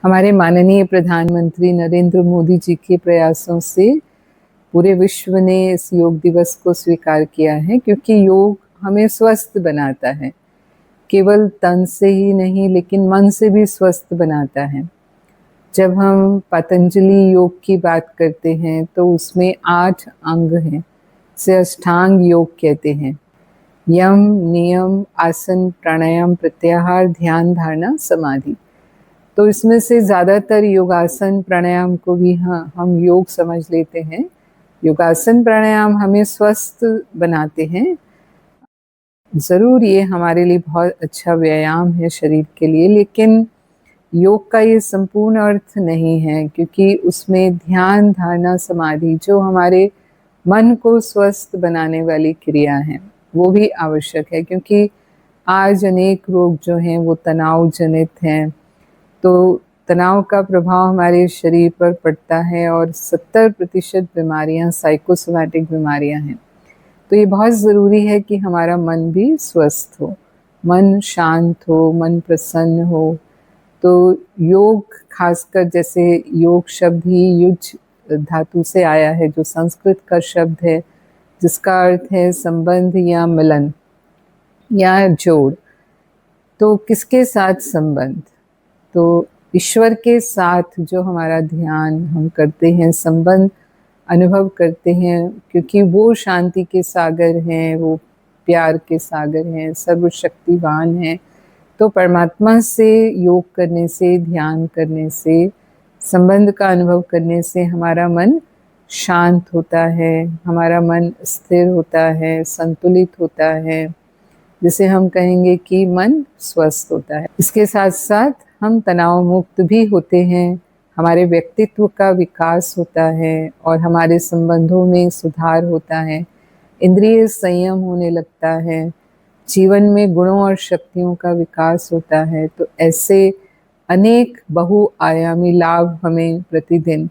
हमारे माननीय प्रधानमंत्री नरेंद्र मोदी जी के प्रयासों से पूरे विश्व ने इस योग दिवस को स्वीकार किया है, क्योंकि योग हमें स्वस्थ बनाता है। केवल तन से ही नहीं, लेकिन मन से भी स्वस्थ बनाता है। जब हम पतंजलि योग की बात करते हैं तो उसमें 8 अंग हैं, से अष्टांग योग कहते हैं। यम, नियम, आसन, प्राणायाम, प्रत्याहार, ध्यान, धारणा, समाधि। तो इसमें से ज़्यादातर योगासन प्राणायाम को भी हम योग समझ लेते हैं। योगासन प्राणायाम हमें स्वस्थ बनाते हैं। ज़रूर ये हमारे लिए बहुत अच्छा व्यायाम है शरीर के लिए, लेकिन योग का ये संपूर्ण अर्थ नहीं है, क्योंकि उसमें ध्यान, धारणा, समाधि जो हमारे मन को स्वस्थ बनाने वाली क्रिया हैं, वो भी आवश्यक है। क्योंकि आज अनेक रोग जो हैं वो तनाव जनित हैं, तो तनाव का प्रभाव हमारे शरीर पर पड़ता है और 70% बीमारियां साइकोसोमैटिक बीमारियां हैं। तो ये बहुत ज़रूरी है कि हमारा मन भी स्वस्थ हो, मन शांत हो, मन प्रसन्न हो। तो योग, खासकर जैसे योग शब्द ही युज धातु से आया है, जो संस्कृत का शब्द है, जिसका अर्थ है संबंध या मिलन या जोड़। तो किसके साथ संबंध? तो ईश्वर के साथ जो हमारा ध्यान हम करते हैं, संबंध अनुभव करते हैं, क्योंकि वो शांति के सागर हैं, वो प्यार के सागर हैं, सर्वशक्तिवान हैं। तो परमात्मा से योग करने से, ध्यान करने से, संबंध का अनुभव करने से हमारा मन शांत होता है, हमारा मन स्थिर होता है, संतुलित होता है, जिसे हम कहेंगे कि मन स्वस्थ होता है। इसके साथ साथ हम तनाव मुक्त भी होते हैं, हमारे व्यक्तित्व का विकास होता है और हमारे संबंधों में सुधार होता है, इंद्रिय संयम होने लगता है, जीवन में गुणों और शक्तियों का विकास होता है। तो ऐसे अनेक बहुआयामी लाभ हमें प्रतिदिन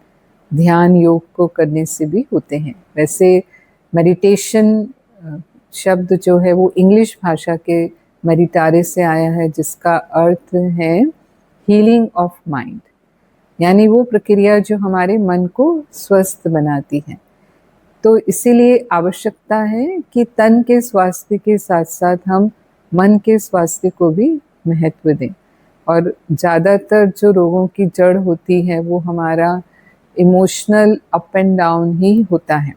ध्यान योग को करने से भी होते हैं। वैसे मेडिटेशन शब्द जो है वो इंग्लिश भाषा के मेडिटारे से आया है, जिसका अर्थ है हीलिंग ऑफ माइंड, यानी वो प्रक्रिया जो हमारे मन को स्वस्थ बनाती है। तो इसीलिए आवश्यकता है कि तन के स्वास्थ्य के साथ साथ हम मन के स्वास्थ्य को भी महत्व दें। और ज़्यादातर जो रोगों की जड़ होती है वो हमारा इमोशनल अप एंड डाउन ही होता है।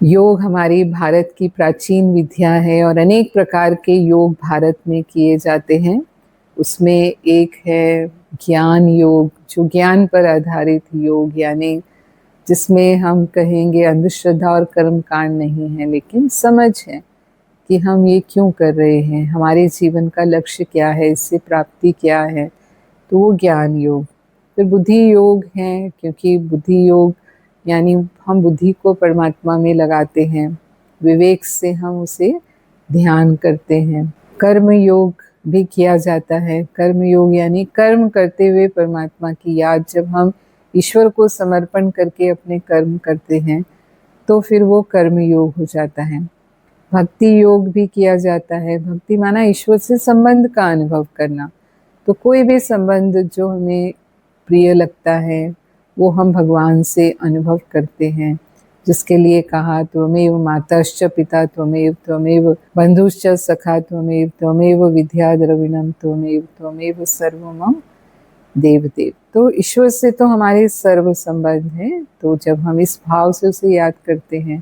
योग हमारी भारत की प्राचीन विद्या है और अनेक प्रकार के योग भारत में किए जाते हैं। उसमें एक है ज्ञान योग, जो ज्ञान पर आधारित योग, यानी जिसमें हम कहेंगे अंधश्रद्धा और कर्मकांड नहीं है, लेकिन समझ है कि हम ये क्यों कर रहे हैं, हमारे जीवन का लक्ष्य क्या है, इससे प्राप्ति क्या है, तो वो ज्ञान योग। फिर बुद्धि योग है, क्योंकि बुद्धि योग यानी हम बुद्धि को परमात्मा में लगाते हैं, विवेक से हम उसे ध्यान करते हैं। कर्म योग भी किया जाता है। कर्म योग यानी कर्म करते हुए परमात्मा की याद, जब हम ईश्वर को समर्पण करके अपने कर्म करते हैं तो फिर वो कर्म योग हो जाता है। भक्ति योग भी किया जाता है। भक्ति माना ईश्वर से संबंध का अनुभव करना। तो कोई भी संबंध जो हमें प्रिय लगता है वो हम भगवान से अनुभव करते हैं, जिसके लिए कहा त्वमेव माताश्च पिता त्वमेव, त्वमेव बंधुश्च सखा त्वमेव, त्वमेव विद्या द्रविणम त्वमेव, त्वमेव सर्वमम देव देव। तो ईश्वर से तो हमारे सर्व संबंध हैं। तो जब हम इस भाव से उसे याद करते हैं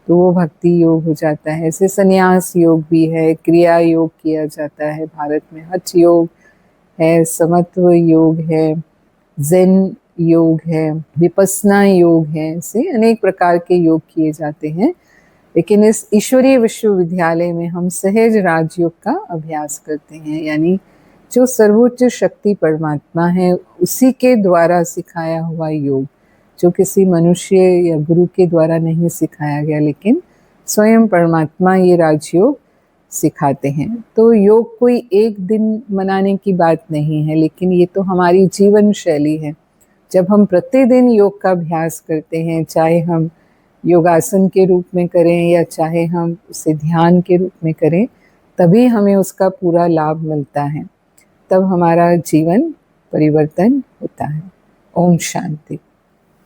तो वो भक्ति योग हो जाता है। ऐसे संन्यास योग भी है, क्रिया योग किया जाता है भारत में, हठ योग है, समत्व योग है, ज़ेन योग है, विपस्सना योग है, ऐसे अनेक प्रकार के योग किए जाते हैं। लेकिन इस ईश्वरीय विश्वविद्यालय में हम सहज राजयोग का अभ्यास करते हैं, यानी जो सर्वोच्च शक्ति परमात्मा है उसी के द्वारा सिखाया हुआ योग, जो किसी मनुष्य या गुरु के द्वारा नहीं सिखाया गया, लेकिन स्वयं परमात्मा ये राजयोग सिखाते हैं। तो योग कोई एक दिन मनाने की बात नहीं है, लेकिन ये तो हमारी जीवन शैली है। जब हम प्रतिदिन योग का अभ्यास करते हैं, चाहे हम योगासन के रूप में करें या चाहे हम उसे ध्यान के रूप में करें, तभी हमें उसका पूरा लाभ मिलता है। तब हमारा जीवन परिवर्तन होता है। ओम शांति।